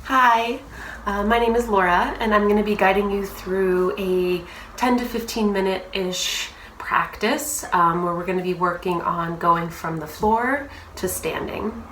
Hi, my name is Laura, and I'm going to be guiding you through a 10 to 15 minute-ish practice where we're going to be working on going from the floor to standing.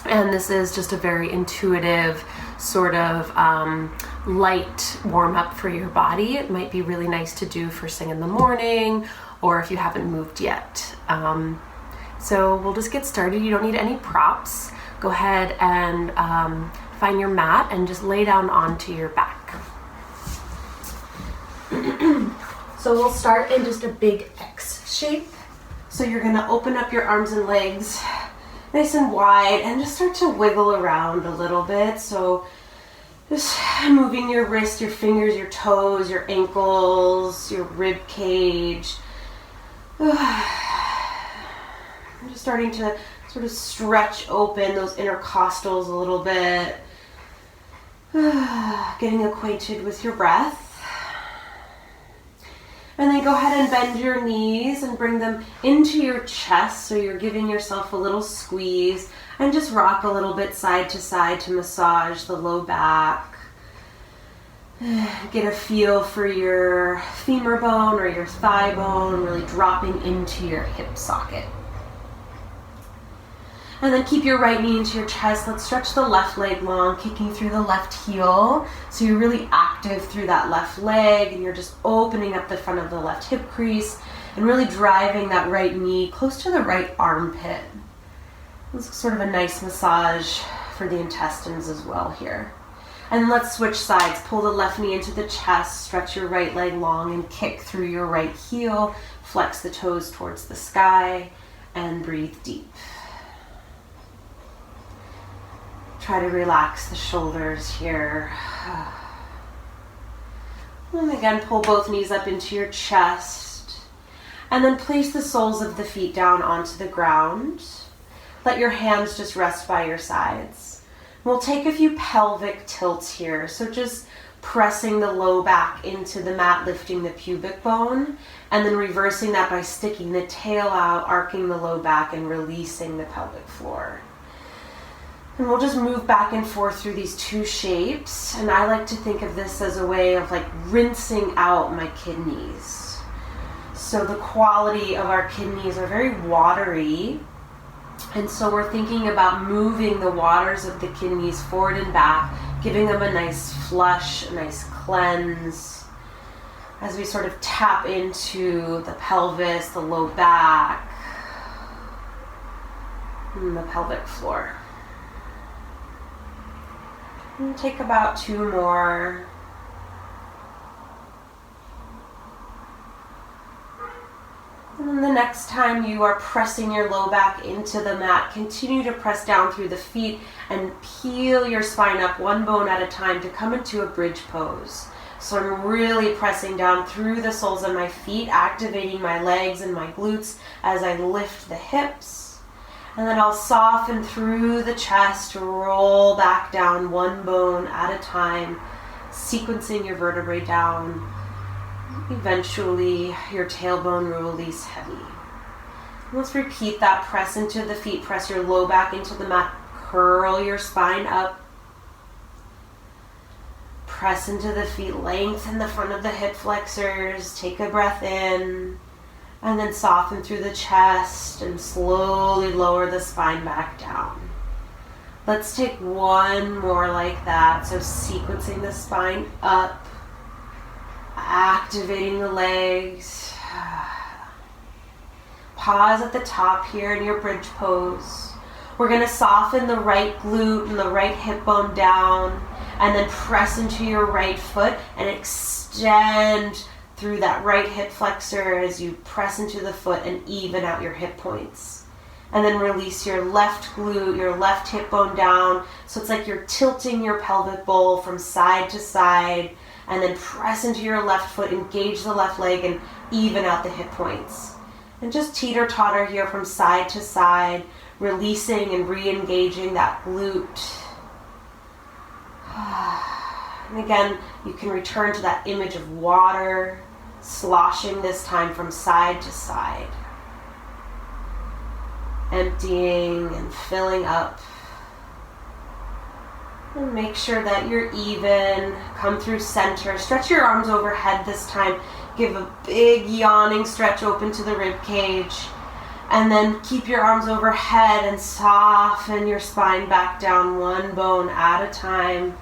And this is just a very intuitive sort of light warm-up for your body. It might be really nice to do first thing in the morning or if you haven't moved yet. So we'll just get started. You don't need any props. Go ahead and find your mat and just lay down onto your back. So we'll start in just a big X shape. So you're gonna open up your arms and legs nice and wide and just start to wiggle around a little bit. So just moving your wrists, your fingers, your toes, your ankles, your rib cage. Just starting to sort of stretch open those intercostals a little bit. Getting acquainted with your breath. And then go ahead and bend your knees and bring them into your chest so you're giving yourself a little squeeze, and just rock a little bit side to side to massage the low back. Get a feel for your femur bone or your thigh bone really dropping into your hip socket. And then keep your right knee into your chest. Let's stretch the left leg long, kicking through the left heel. So you're really active through that left leg, and you're just opening up the front of the left hip crease and really driving that right knee close to the right armpit. This is sort of a nice massage for the intestines as well here. And let's switch sides. Pull the left knee into the chest, stretch your right leg long and kick through your right heel. Flex the toes towards the sky and breathe deep. Try to relax the shoulders here. And again, pull both knees up into your chest. And then place the soles of the feet down onto the ground. Let your hands just rest by your sides. We'll take a few pelvic tilts here. So just pressing the low back into the mat, lifting the pubic bone, and then reversing that by sticking the tail out, arcing the low back, and releasing the pelvic floor. And we'll just move back and forth through these two shapes. And I like to think of this as a way of like rinsing out my kidneys. So the quality of our kidneys are very watery. And so we're thinking about moving the waters of the kidneys forward and back, giving them a nice flush, a nice cleanse, as we sort of tap into the pelvis, the low back, and the pelvic floor. And take about 2 more. And then the next time you are pressing your low back into the mat, continue to press down through the feet and peel your spine up one bone at a time to come into a bridge pose. So I'm really pressing down through the soles of my feet, activating my legs and my glutes as I lift the hips. And then I'll soften through the chest, roll back down one bone at a time, sequencing your vertebrae down. Eventually, your tailbone will release heavy. Let's repeat that. Press into the feet, press your low back into the mat, curl your spine up. Press into the feet, lengthen the front of the hip flexors, take a breath in. And then soften through the chest and slowly lower the spine back down. Let's take one more like that. So sequencing the spine up, activating the legs. Pause at the top here in your bridge pose. We're going to soften the right glute and the right hip bone down, and then press into your right foot and extend through that right hip flexor as you press into the foot and even out your hip points. And then release your left glute, your left hip bone down. So it's like you're tilting your pelvic bowl from side to side, and then press into your left foot, engage the left leg, and even out the hip points. And just teeter-totter here from side to side, releasing and re-engaging that glute. And again, you can return to that image of water, sloshing this time from side to side. Emptying and filling up. And make sure that you're even. Come through center. Stretch your arms overhead this time. Give a big yawning stretch open to the rib cage. And then keep your arms overhead and soften your spine back down one bone at a time.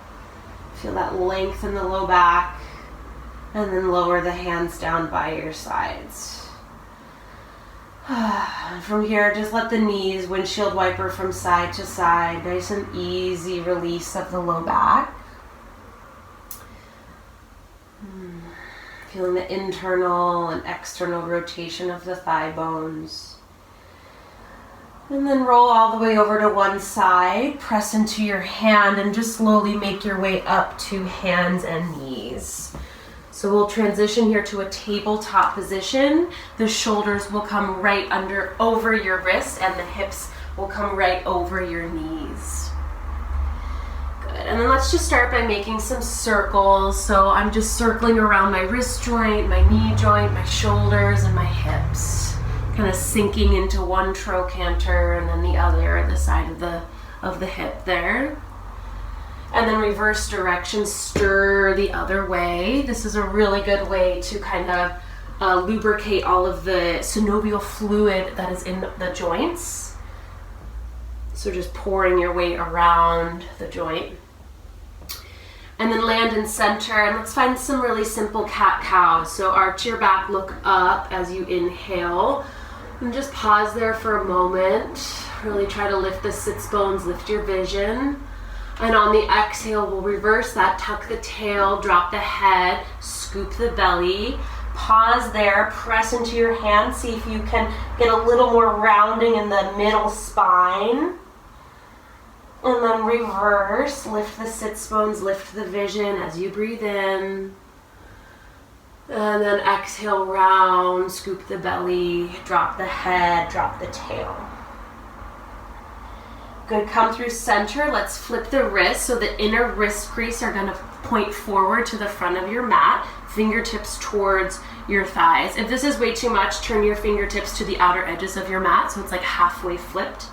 Feel that length in the low back. And then lower the hands down by your sides. From here, just let the knees windshield wiper from side to side. Nice and easy release of the low back. Feeling the internal and external rotation of the thigh bones. And then roll all the way over to one side. Press into your hand and just slowly make your way up to hands and knees. So we'll transition here to a tabletop position. The shoulders will come right over your wrists, and the hips will come right over your knees. Good, and then let's just start by making some circles. So I'm just circling around my wrist joint, my knee joint, my shoulders, and my hips. Kind of sinking into one trochanter and then the other at the side of the hip there. And then reverse direction, stir the other way. This is a really good way to kind of lubricate all of the synovial fluid that is in the joints. So just pouring your weight around the joint. And then land in center, and let's find some really simple cat-cow. So arch your back, look up as you inhale. And just pause there for a moment. Really try to lift the sits bones, lift your vision. And on the exhale, we'll reverse that. Tuck the tail, drop the head, scoop the belly. Pause there, press into your hands. See if you can get a little more rounding in the middle spine. And then reverse, lift the sits bones, lift the vision as you breathe in. And then exhale, round, scoop the belly, drop the head, drop the tail. Good, come through center. Let's flip the wrists. So the inner wrist crease are gonna point forward to the front of your mat, fingertips towards your thighs. If this is way too much, turn your fingertips to the outer edges of your mat so it's like halfway flipped.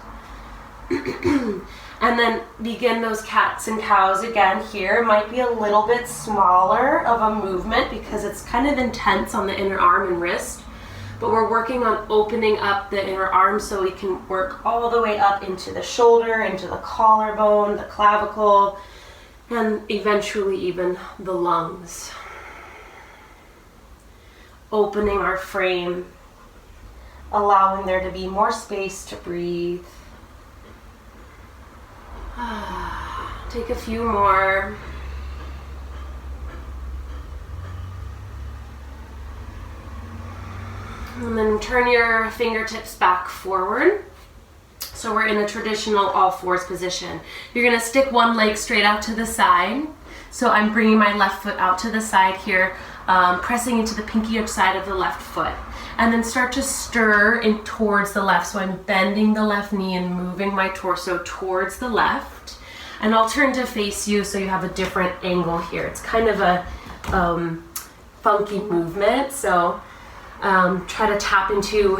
And then begin those cats and cows again here. It might be a little bit smaller of a movement because it's kind of intense on the inner arm and wrist. But we're working on opening up the inner arm so we can work all the way up into the shoulder, into the collarbone, the clavicle, and eventually even the lungs. Opening our frame, allowing there to be more space to breathe. Take a few more. And then turn your fingertips back forward. So we're in a traditional all fours position. You're gonna stick one leg straight out to the side. So I'm bringing my left foot out to the side here, pressing into the pinky side of the left foot. And then start to stir in towards the left. So I'm bending the left knee and moving my torso towards the left. And I'll turn to face you so you have a different angle here. It's kind of a funky movement. So try to tap into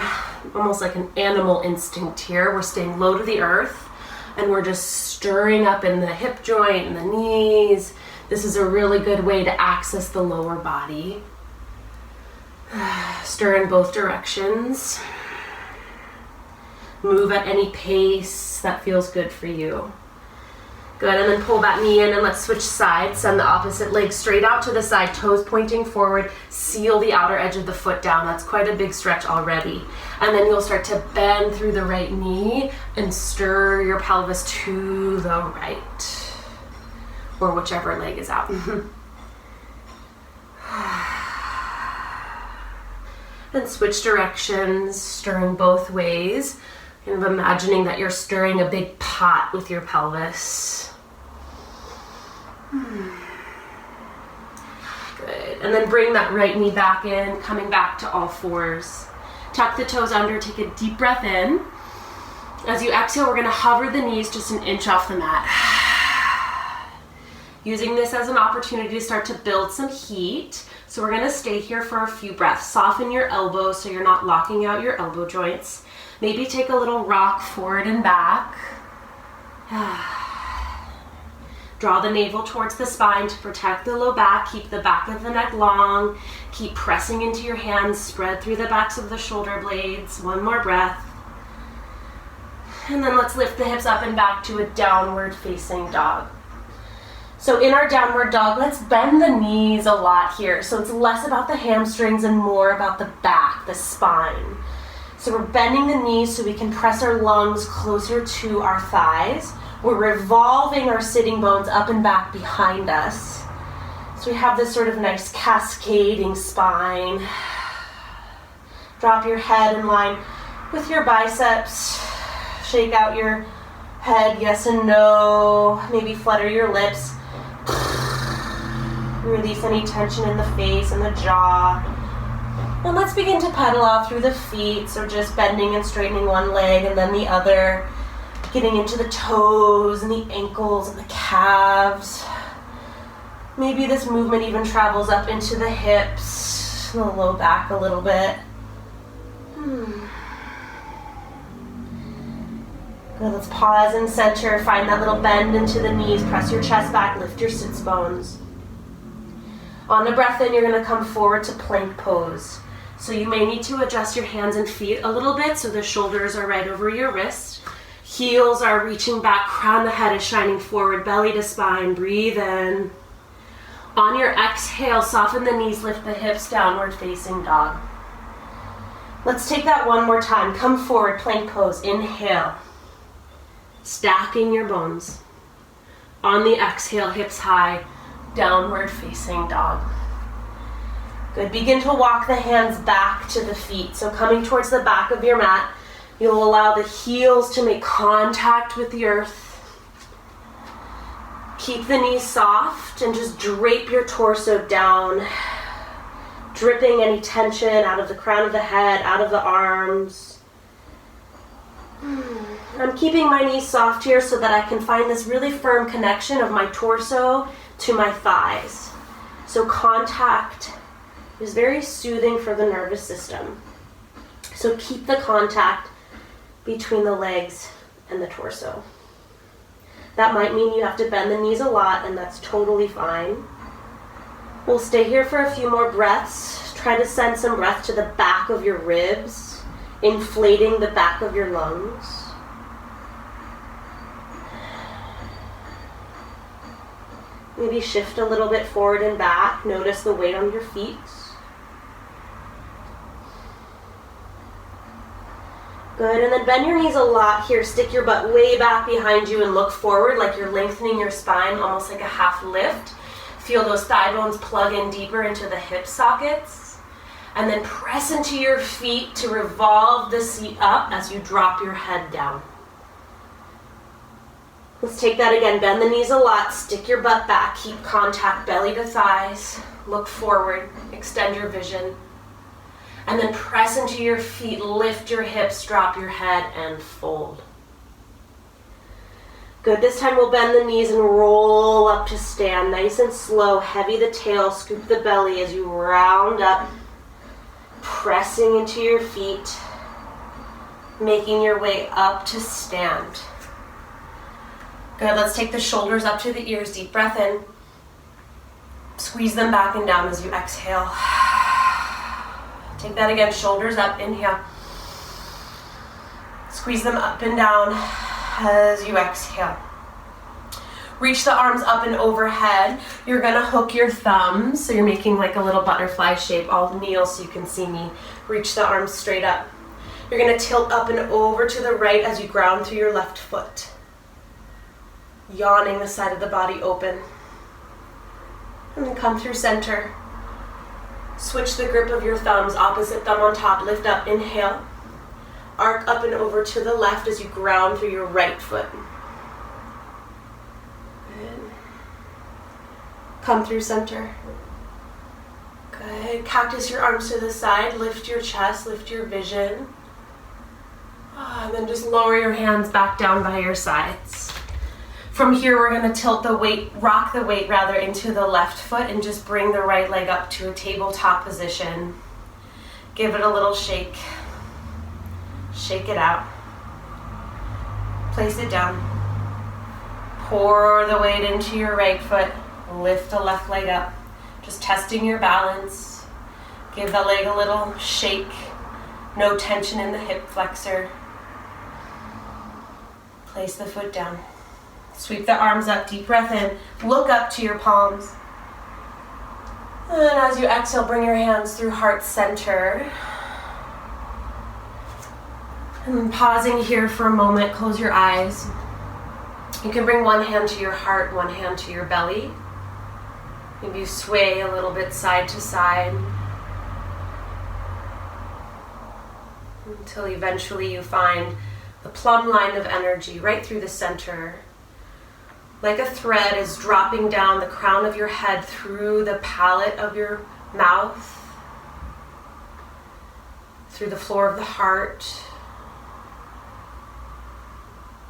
almost like an animal instinct here. We're staying low to the earth and we're just stirring up in the hip joint and the knees. This is a really good way to access the lower body. Stir in both directions. Move at any pace that feels good for you. Good, and then pull that knee in and let's switch sides. Send the opposite leg straight out to the side, toes pointing forward. Seal the outer edge of the foot down. That's quite a big stretch already. And then you'll start to bend through the right knee and stir your pelvis to the right, or whichever leg is out. And switch directions, stirring both ways. Kind of imagining that you're stirring a big pot with your pelvis. Good. And then bring that right knee back in, coming back to all fours. Tuck the toes under, take a deep breath in. As you exhale, we're gonna hover the knees just an inch off the mat. Using this as an opportunity to start to build some heat. So we're gonna stay here for a few breaths. Soften your elbows so you're not locking out your elbow joints. Maybe take a little rock forward and back. Draw the navel towards the spine to protect the low back. Keep the back of the neck long. Keep pressing into your hands. Spread through the backs of the shoulder blades. One more breath. And then let's lift the hips up and back to a downward facing dog. So in our downward dog, let's bend the knees a lot here. So it's less about the hamstrings and more about the back, the spine. So we're bending the knees so we can press our lungs closer to our thighs. We're revolving our sitting bones up and back behind us. So we have this sort of nice cascading spine. Drop your head in line with your biceps. Shake out your head, yes and no. Maybe flutter your lips. Release any tension in the face and the jaw. And let's begin to pedal out through the feet. So just bending and straightening one leg and then the other. Getting into the toes and the ankles and the calves. Maybe this movement even travels up into the hips, the low back a little bit. Good, let's pause and center. Find that little bend into the knees. Press your chest back, lift your sits bones. On the breath in, you're going to come forward to plank pose. So you may need to adjust your hands and feet a little bit so the shoulders are right over your wrists. Heels are reaching back, crown of the head is shining forward, belly to spine. Breathe in. On your exhale, soften the knees, lift the hips, downward facing dog. Let's take that one more time. Come forward, plank pose. Inhale. Stacking your bones. On the exhale, hips high, downward facing dog. Good. Begin to walk the hands back to the feet. So coming towards the back of your mat, you'll allow the heels to make contact with the earth. Keep the knees soft and just drape your torso down, dripping any tension out of the crown of the head, out of the arms. I'm keeping my knees soft here so that I can find this really firm connection of my torso to my thighs. So contact is very soothing for the nervous system. So keep the contact between the legs and the torso. That might mean you have to bend the knees a lot, and that's totally fine. We'll stay here for a few more breaths. Try to send some breath to the back of your ribs, inflating the back of your lungs. Maybe shift a little bit forward and back. Notice the weight on your feet. Good, and then bend your knees a lot here. Stick your butt way back behind you and look forward like you're lengthening your spine, almost like a half lift. Feel those thigh bones plug in deeper into the hip sockets. And then press into your feet to revolve the seat up as you drop your head down. Let's take that again. Bend the knees a lot. Stick your butt back. Keep contact, belly to thighs. Look forward. Extend your vision. And then press into your feet, lift your hips, drop your head, and fold. Good, this time we'll bend the knees and roll up to stand. Nice and slow, heavy the tail, scoop the belly as you round up. Pressing into your feet, making your way up to stand. Good, let's take the shoulders up to the ears, deep breath in. Squeeze them back and down as you exhale. Take that again, shoulders up, inhale. Squeeze them up and down as you exhale. Reach the arms up and overhead. You're gonna hook your thumbs, so you're making like a little butterfly shape. I'll kneel so you can see me. Reach the arms straight up. You're gonna tilt up and over to the right as you ground through your left foot. Yawning the side of the body open. And then come through center. Switch the grip of your thumbs, opposite thumb on top, lift up, inhale. Arc up and over to the left as you ground through your right foot. Good. Come through center. Good. Cactus your arms to the side, lift your chest, lift your vision. And then just lower your hands back down by your sides. From here, we're going to tilt the weight, rock the weight rather, into the left foot and just bring the right leg up to a tabletop position. Give it a little shake. Shake it out. Place it down. Pour the weight into your right foot. Lift the left leg up. Just testing your balance. Give the leg a little shake. No tension in the hip flexor. Place the foot down. Sweep the arms up. Deep breath in. Look up to your palms. And as you exhale, bring your hands through heart center. And pausing here for a moment, close your eyes. You can bring one hand to your heart, one hand to your belly. Maybe you sway a little bit side to side until eventually you find the plumb line of energy right through the center. Like a thread is dropping down the crown of your head through the palate of your mouth, through the floor of the heart,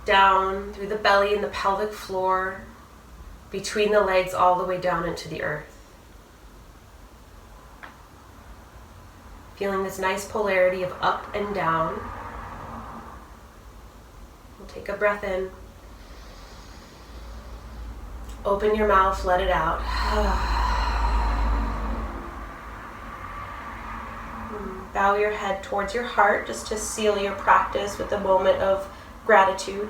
down through the belly and the pelvic floor, between the legs all the way down into the earth. Feeling this nice polarity of up and down. We'll take a breath in. Open your mouth, let it out. Bow your head towards your heart just to seal your practice with a moment of gratitude.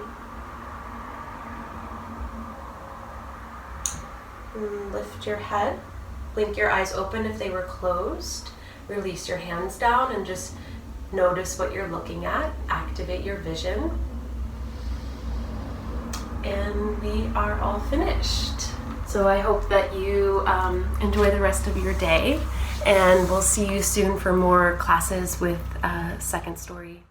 Lift your head. Blink your eyes open if they were closed. Release your hands down and just notice what you're looking at. Activate your vision. And we are all finished. So I hope that you enjoy the rest of your day, and we'll see you soon for more classes with Second Story.